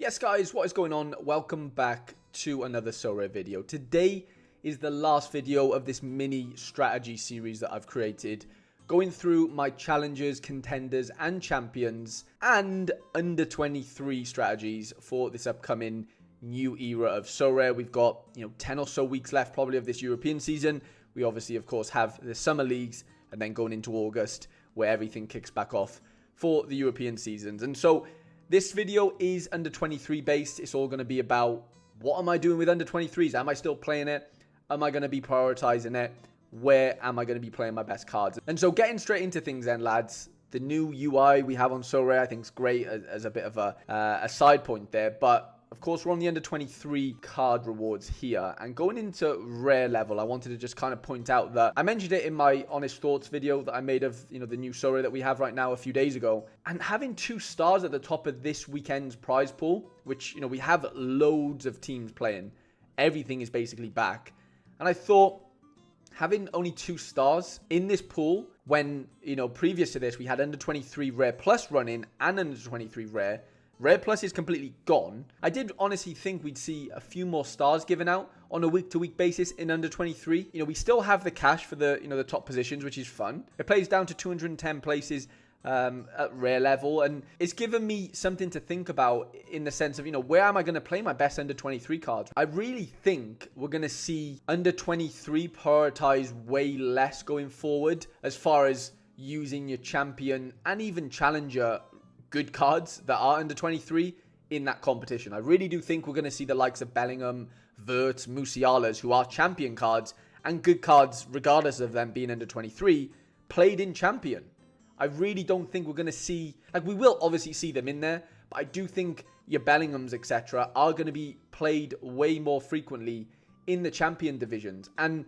Yes guys, what is going on? Welcome back to another Sorare video. Today is the last video of this mini strategy series that I've created, going through my challengers, contenders and champions and under 23 strategies for this upcoming new era of Sorare. We've got 10 or so weeks left probably of this European season. We obviously of course have the summer leagues and then going into August where everything kicks back off for the European seasons. And so this video is under 23 based. It's all going to be about what am I doing with under 23s? Am I still playing it? Am I going to be prioritizing it? Where am I going to be playing my best cards? And so getting straight into things then, lads. The new UI we have on Sorare I think is great as a bit of a side point there. But of course, we're on the under 23 card rewards here. And going into rare level, I wanted to just kind of point out that I mentioned it in my honest thoughts video that I made of, the new Sorare that we have right now a few days ago. And having 2 stars at the top of this weekend's prize pool, which, we have loads of teams playing. Everything is basically back. And I thought having only 2 stars in this pool when, previous to this, we had under 23 rare plus running and under 23 rare. Rare Plus is completely gone. I did honestly think we'd see a few more stars given out on a week-to-week basis in under 23. We still have the cash for the, the top positions, which is fun. It plays down to 210 places at rare level, and it's given me something to think about in the sense of, where am I going to play my best under 23 cards? I really think we're going to see under 23 prioritize way less going forward as far as using your champion and even challenger good cards that are under 23 in that competition. I really do think we're going to see the likes of Bellingham, Wirtz, Musiala's, who are champion cards and good cards regardless of them being under 23, played in champion. I really don't think we're going to see, we will obviously see them in there, but I do think your Bellinghams, etc. are going to be played way more frequently in the champion divisions. And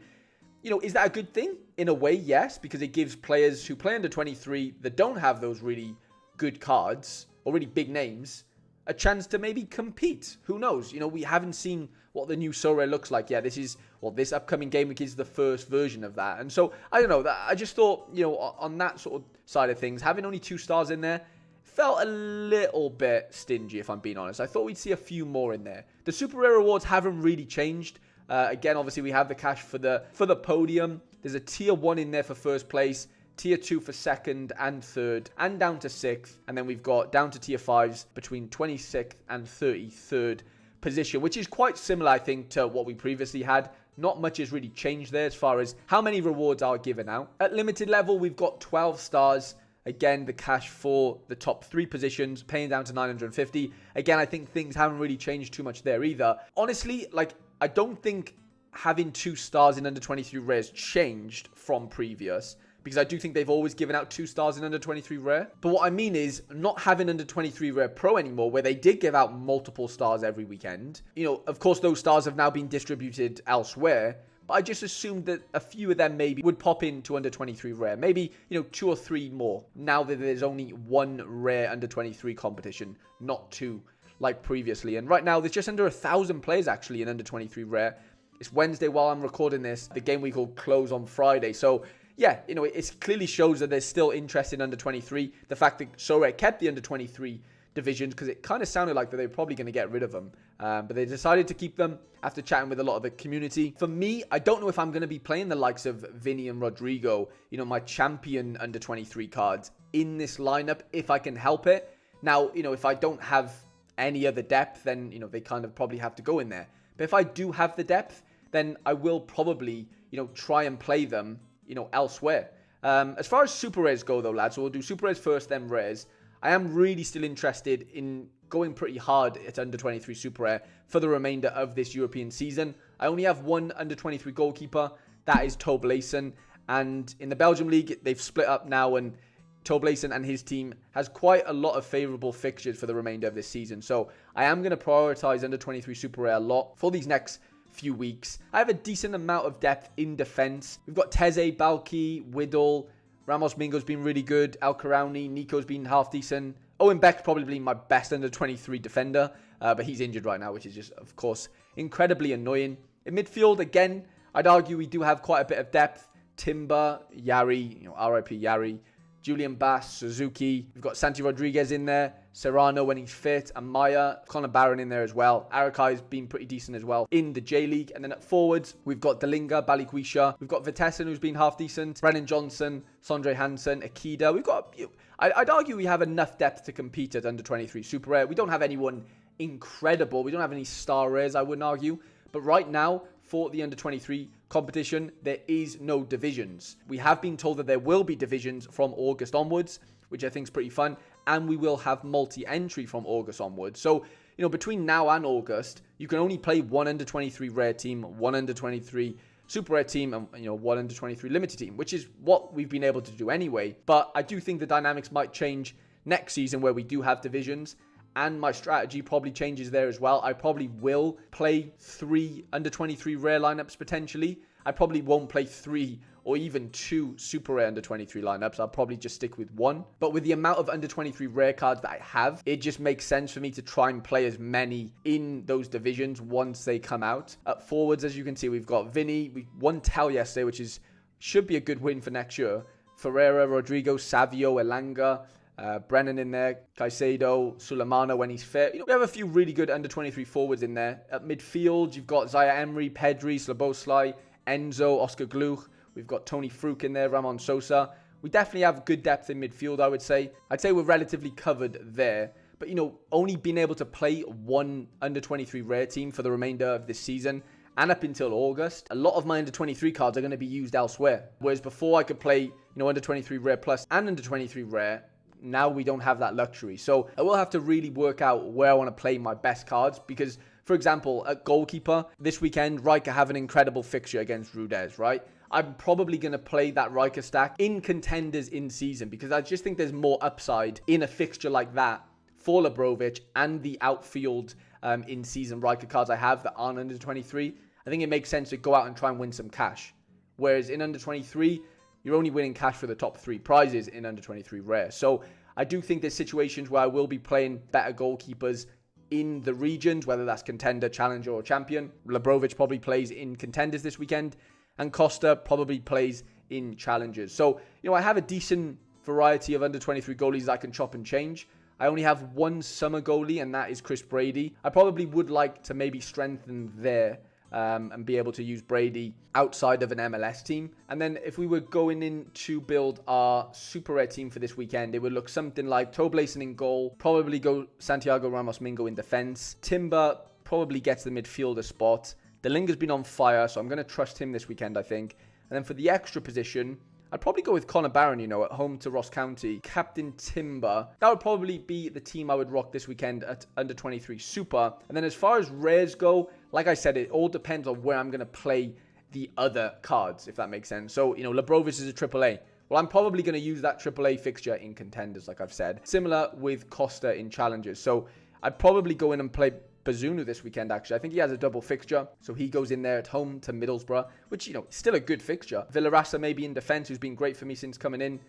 is that a good thing? In a way, yes, because it gives players who play under 23 that don't have those really good cards or really big names a chance to maybe compete. Who knows? We haven't seen what the new Sorare looks like yet. This upcoming game week is the first version of that. And so I don't know, I just thought, on that sort of side of things, having only 2 stars in there felt a little bit stingy, if I'm being honest. I thought we'd see a few more in there. The super rare rewards haven't really changed. Again, obviously we have the cash for the podium. There's a tier 1 in there for first place, tier 2 for 2nd and 3rd, and down to 6th. And then we've got down to tier 5s between 26th and 33rd position, which is quite similar, I think, to what we previously had. Not much has really changed there as far as how many rewards are given out. At limited level, we've got 12 stars. Again, the cash for the top 3 positions, paying down to 950. Again, I think things haven't really changed too much there either. Honestly, I don't think having 2 stars in under 23 rares changed from previous, because I do think they've always given out 2 stars in under 23 rare. But what I mean is not having under 23 rare pro anymore, where they did give out multiple stars every weekend. Of course, those stars have now been distributed elsewhere, but I just assumed that a few of them maybe would pop into under 23 rare. Maybe, 2 or 3 more, now that there's only 1 rare under 23 competition, not 2 like previously. And right now, there's just under 1,000 players actually in under 23 rare. It's Wednesday while I'm recording this. The game week will close on Friday. So yeah, it clearly shows that there's still interest in under 23. The fact that Sorare kept the under 23 divisions, because it kind of sounded like that they were probably going to get rid of them. But they decided to keep them after chatting with a lot of the community. For me, I don't know if I'm going to be playing the likes of Vinny and Rodrigo, my champion under 23 cards in this lineup if I can help it. Now, if I don't have any other depth, then, they kind of probably have to go in there. But if I do have the depth, then I will probably, try and play them elsewhere. As far as super rares go though, lads, so we'll do super rares first, then rares. I am really still interested in going pretty hard at under 23 super rare for the remainder of this European season. I only have 1 under 23 goalkeeper. That is Toblason. And in the Belgium League, they've split up now, and Toblason and his team has quite a lot of favourable fixtures for the remainder of this season. So I am going to prioritise under 23 super rare a lot for these next few weeks. I have a decent amount of depth in defense. We've got Teze, Balki, Whittle, Ramos Mingo's been really good, Al Karauni, Nico's been half decent. Owen Beck's probably my best under 23 defender, but he's injured right now, which is just, of course, incredibly annoying. In midfield, again, I'd argue we do have quite a bit of depth. Timber, Yari, RIP Yari, Julian Bass, Suzuki. We've got Santi Rodriguez in there, Serrano when he's fit, and Maya, Connor Barron in there as well. Arakai's been pretty decent as well in the J-League. And then at forwards, we've got Dalinga, Balikwisha. We've got Vitesse, who's been half decent. Brennan Johnson, Sondre Hansen, Akida. We've got, I'd argue we have enough depth to compete at under 23 Super Rare. We don't have anyone incredible. We don't have any star rares, I wouldn't argue. But right now, for the under 23 competition, there is no divisions. We have been told that there will be divisions from August onwards, which I think is pretty fun. And we will have multi-entry from August onwards. So, between now and August, you can only play one under 23 rare team, one under 23 super rare team, and, one under 23 limited team, which is what we've been able to do anyway. But I do think the dynamics might change next season where we do have divisions. And my strategy probably changes there as well. I probably will play 3 under 23 rare lineups potentially. I probably won't play 3 or even 2 super rare under 23 lineups. I'll probably just stick with 1. But with the amount of under 23 rare cards that I have, it just makes sense for me to try and play as many in those divisions once they come out. At forwards, as you can see, we've got Vinny. We won Tel yesterday, which should be a good win for next year. Ferreira, Rodrigo, Savio, Elanga. Brennan in there, Caicedo, Sulemana when he's fit. We have a few really good under 23 forwards in there. At midfield, you've got Zaya Emery, Pedri, Sloboslai, Enzo, Oscar Gluch. We've got Tony Fruk in there, Ramon Sosa. We definitely have good depth in midfield, I would say. I'd say we're relatively covered there. But, only being able to play one under 23 rare team for the remainder of this season and up until August, a lot of my under 23 cards are going to be used elsewhere. Whereas before I could play, under 23 rare plus and under 23 rare. Now we don't have that luxury. So I will have to really work out where I want to play my best cards because, for example, at goalkeeper, this weekend, Riker have an incredible fixture against Rudez, right? I'm probably going to play that Riker stack in contenders in season because I just think there's more upside in a fixture like that for Labrovic and the outfield in season Riker cards I have that aren't under 23. I think it makes sense to go out and try and win some cash. Whereas in under 23, you're only winning cash for the top 3 prizes in under 23 rare. So I do think there's situations where I will be playing better goalkeepers in the regions, whether that's contender, challenger, or champion. Labrovic probably plays in contenders this weekend, and Costa probably plays in challengers. So, I have a decent variety of under 23 goalies I can chop and change. I only have one summer goalie, and that is Chris Brady. I probably would like to maybe strengthen there. And be able to use Brady outside of an MLS team. And then if we were going in to build our super rare team for this weekend, it would look something like Toblason in goal, probably go Santiago Ramos Mingo in defense. Timber probably gets the midfielder spot. Dalinga's been on fire, so I'm going to trust him this weekend, I think. And then for the extra position, I'd probably go with Connor Barron, at home to Ross County. Captain Timber. That would probably be the team I would rock this weekend at under 23 Super. And then as far as rares go, like I said, it all depends on where I'm going to play the other cards, if that makes sense. So, Labrovic is a AAA. Well, I'm probably going to use that AAA fixture in contenders, like I've said. Similar with Costa in challenges. So, I'd probably go in and play Bazunu this weekend, actually. I think he has a double fixture, so he goes in there at home to Middlesbrough, which, is still a good fixture. Villarasa maybe in defense, who's been great for me since coming in.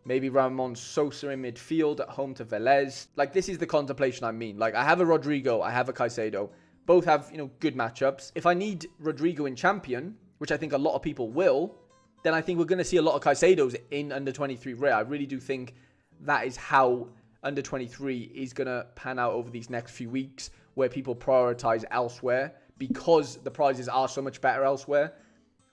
Maybe Ramon Sosa in midfield at home to Velez. This is the contemplation I mean. I have a Rodrigo, I have a Caicedo. Both have, good matchups. If I need Rodrigo in champion, which I think a lot of people will, then I think we're going to see a lot of Caicedos in under 23 rare. I really do think that is how under 23 is going to pan out over these next few weeks, where people prioritize elsewhere because the prizes are so much better elsewhere.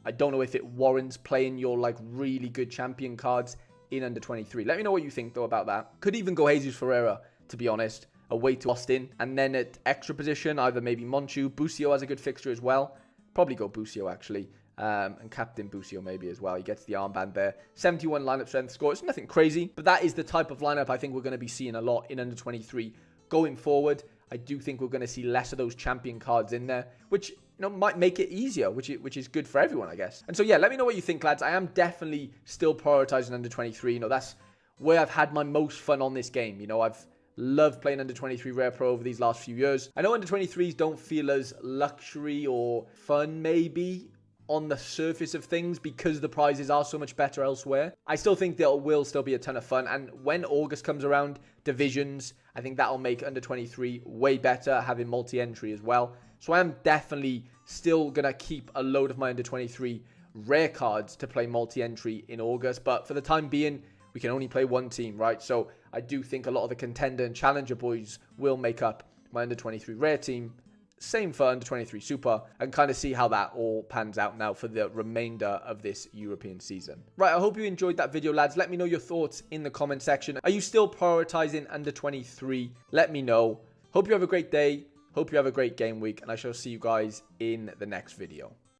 I don't know if it warrants playing your really good champion cards in under 23. Let me know what you think though about that. Could even go Jesus Ferreira, to be honest, away to Austin. And then at extra position, either maybe Monchu. Busio has a good fixture as well. Probably go Busio actually. And Captain Busio maybe as well. He gets the armband there. 71 lineup strength score. It's nothing crazy, but that is the type of lineup I think we're going to be seeing a lot in under 23 going forward. I do think we're going to see less of those champion cards in there, which might make it easier, which is good for everyone, I guess. And so yeah, let me know what you think, lads. I am definitely still prioritizing under 23. That's where I've had my most fun on this game. I've loved playing under 23 Rare Pro over these last few years. I know under 23s don't feel as luxury or fun maybe on the surface of things because the prizes are so much better elsewhere. I still think there will still be a ton of fun, and when August comes around, divisions, I think that'll make under 23 way better, having multi-entry as well. So I am definitely still going to keep a load of my under 23 rare cards to play multi-entry in August, but for the time being, we can only play one team, right? So I do think a lot of the contender and challenger boys will make up my under 23 rare team. Same for under 23 super, and kind of see how that all pans out now for the remainder of this European season. Right, I hope you enjoyed that video, lads. Let me know your thoughts in the comment section. Are you still prioritizing under 23? Let me know. Hope you have a great day. Hope you have a great game week, and I shall see you guys in the next video.